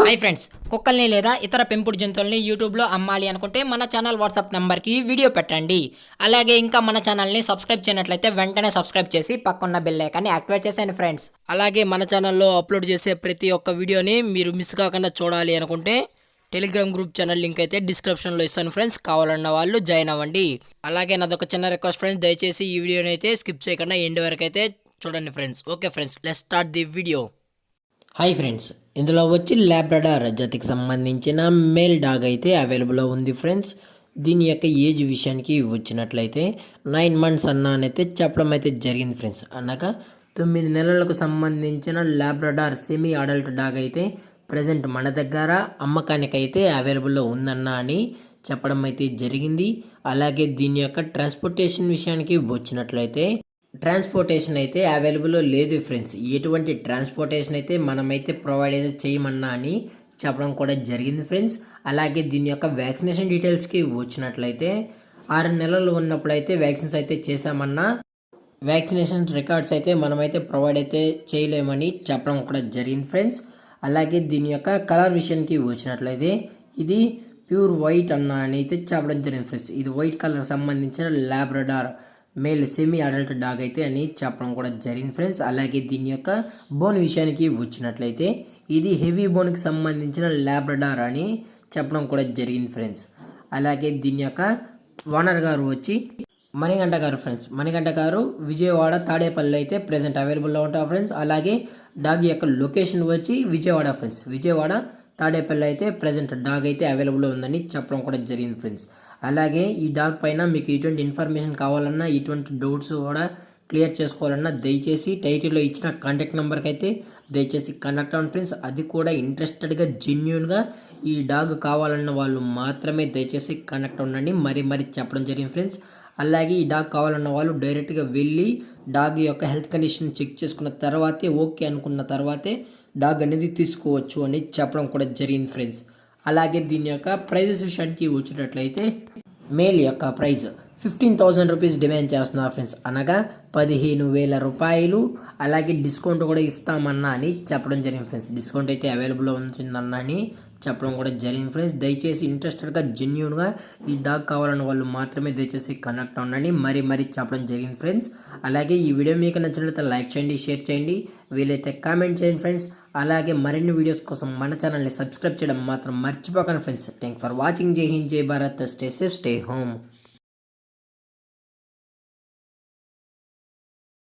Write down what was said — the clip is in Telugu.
హై ఫ్రెండ్స్, కుక్కల్ని లేదా ఇతర పెంపుడు జంతువుల్ని యూట్యూబ్లో అమ్మాలి అనుకుంటే మన ఛానల్ వాట్సాప్ నెంబర్కి వీడియో పెట్టండి. అలాగే ఇంకా మన ఛానల్ని సబ్స్క్రైబ్ చేయనట్లయితే వెంటనే సబ్స్క్రైబ్ చేసి పక్కన్న బెల్ ఐకాన్ని యాక్టివేట్ చేసేయండి ఫ్రెండ్స్. అలాగే మన ఛానల్లో అప్లోడ్ చేసే ప్రతి ఒక్క వీడియోని మీరు మిస్ కాకుండా చూడాలి అనుకుంటే టెలిగ్రామ్ గ్రూప్ ఛానల్ లింక్ అయితే డిస్క్రిప్షన్లో ఇస్తాను ఫ్రెండ్స్. కావాలన్న వాళ్ళు జాయిన్ అవ్వండి. అలాగే నాదొక చిన్న రిక్వెస్ట్ ఫ్రెండ్స్, దయచేసి ఈ వీడియోని అయితే స్కిప్ చేయకుండా ఎండ్ వరకు అయితే చూడండి friends. Okay friends, let's start the video. Hi friends, ఇందులో వచ్చి లాబ్రడార్ జాతికి సంబంధించిన మేల్ డాగ్ అయితే అవైలబుల్లో ఉంది ఫ్రెండ్స్. దీని యొక్క ఏజ్ విషయానికి వచ్చినట్లయితే 9 months అన్నైతే చెప్పడం అయితే జరిగింది ఫ్రెండ్స్. అనగా 9 నెలలకు సంబంధించిన లాబ్రడార్ సెమీ అడల్ట్ డాగ్ అయితే ప్రజెంట్ మన దగ్గర అమ్మకానికి అయితే అవైలబుల్లో ఉందన్న అని చెప్పడం అయితే జరిగింది. అలాగే దీని యొక్క ట్రాన్స్పోర్టేషన్ విషయానికి వచ్చినట్లయితే ట్రాన్స్పోర్టేషన్ అయితే అవైలబుల్లో లేదు ఫ్రెండ్స్. ఎటువంటి ట్రాన్స్పోర్టేషన్ అయితే మనమైతే ప్రొవైడ్ అయితే చేయమన్నా అని చెప్పడం కూడా జరిగింది ఫ్రెండ్స్. అలాగే దీని యొక్క వ్యాక్సినేషన్ డీటెయిల్స్కి వచ్చినట్లయితే 6 నెలలు ఉన్నప్పుడైతే వ్యాక్సిన్స్ అయితే చేశామన్నా వ్యాక్సినేషన్ రికార్డ్స్ అయితే మనమైతే ప్రొవైడ్ అయితే చేయలేమని చెప్పడం కూడా జరిగింది ఫ్రెండ్స్. అలాగే దీని యొక్క కలర్ విషయానికి వచ్చినట్లయితే ఇది ప్యూర్ వైట్ అని అయితే చెప్పడం జరిగింది ఫ్రెండ్స్. ఇది వైట్ కలర్ సంబంధించిన Labrador male semi adult dog అయితే అని చెప్పడం కూడా జరిగింది ఫ్రెండ్స్. అలాగే దీని యొక్క బోన్ విషయానికి వచ్చినట్లయితే ఇది హెవీ బోన్కి సంబంధించిన లాబ్రడార్ అని చెప్పడం కూడా జరిగింది ఫ్రెండ్స్. అలాగే దీని యొక్క ఓనర్ గారు వచ్చి మణికంఠ గారు ఫ్రెండ్స్. మణికంఠ గారు విజయవాడ తాడేపల్లి అయితే ప్రజెంట్ అవైలబుల్లో ఉంటారు ఫ్రెండ్స్. అలాగే డాగ్ యొక్క లొకేషన్ వచ్చి విజయవాడ ఫ్రెండ్స్. విజయవాడ తాడేపల్లి అయితే ప్రజెంట్ డాగ్ అయితే అవైలబుల్లో ఉందని చెప్పడం కూడా జరిగింది ఫ్రెండ్స్. అలాగే ఈ డాగ్ పైన మీకు ఎటువంటి ఇన్ఫర్మేషన్ కావాలన్నా, ఎటువంటి డౌట్స్ కూడా క్లియర్ చేసుకోవాలన్నా దయచేసి టైటిల్లో ఇచ్చిన కాంటాక్ట్ నెంబర్కి అయితే దయచేసి కనెక్ట్ అవ్వండి ఫ్రెండ్స్. అది కూడా ఇంట్రెస్టెడ్గా జెన్యున్గా ఈ డాగ్ కావాలన్న వాళ్ళు మాత్రమే దయచేసి కనెక్ట్ ఉండండి. మరి చెప్పడం జరిగింది ఫ్రెండ్స్. అలాగే ఈ డాగ్ కావాలన్న వాళ్ళు డైరెక్ట్గా వెళ్ళి డాగ్ యొక్క హెల్త్ కండిషన్ చెక్ చేసుకున్న తర్వాతే ఓకే అనుకున్న తర్వాతే డాగ్ అనేది తీసుకోవచ్చు అని చెప్పడం కూడా జరిగింది ఫ్రెండ్స్. అలాగే దీని యొక్క ప్రైజెస్ విషయానికి వచ్చినట్లయితే మేల్ యొక్క ప్రైజ్ 15,000 రూపీస్ డిమాండ్ చేస్తున్నారు ఫ్రెండ్స్. అనగా 15,000 రూపాయలు. అలాగే డిస్కౌంట్ కూడా ఇస్తామన్నా అని చెప్పడం జరిగింది ఫ్రెండ్స్. డిస్కౌంట్ అయితే అవైలబుల్లో ఉంటుందన్నా అని చెప్పడం కూడా జరిగింది ఫ్రెండ్స్. దయచేసి ఇంట్రెస్టెడ్గా జెన్యున్గా ఈ డాగ్ కావాలన్న వాళ్ళు మాత్రమే దయచేసి కనెక్ట్ అవ్వండి. మరి చెప్పడం జరిగింది ఫ్రెండ్స్. అలాగే ఈ వీడియో మీకు నచ్చినట్లయితే లైక్ చేయండి, షేర్ చేయండి, వీలైతే కామెంట్ చేయండి ఫ్రెండ్స్. అలాగే మరిన్ని వీడియోస్ కోసం మన ఛానల్ని సబ్స్క్రైబ్ చేయడం మాత్రం మర్చిపోకండి ఫ్రెండ్స్. Thank for watching. జై హింద్, జై Bharat, stay safe, stay home.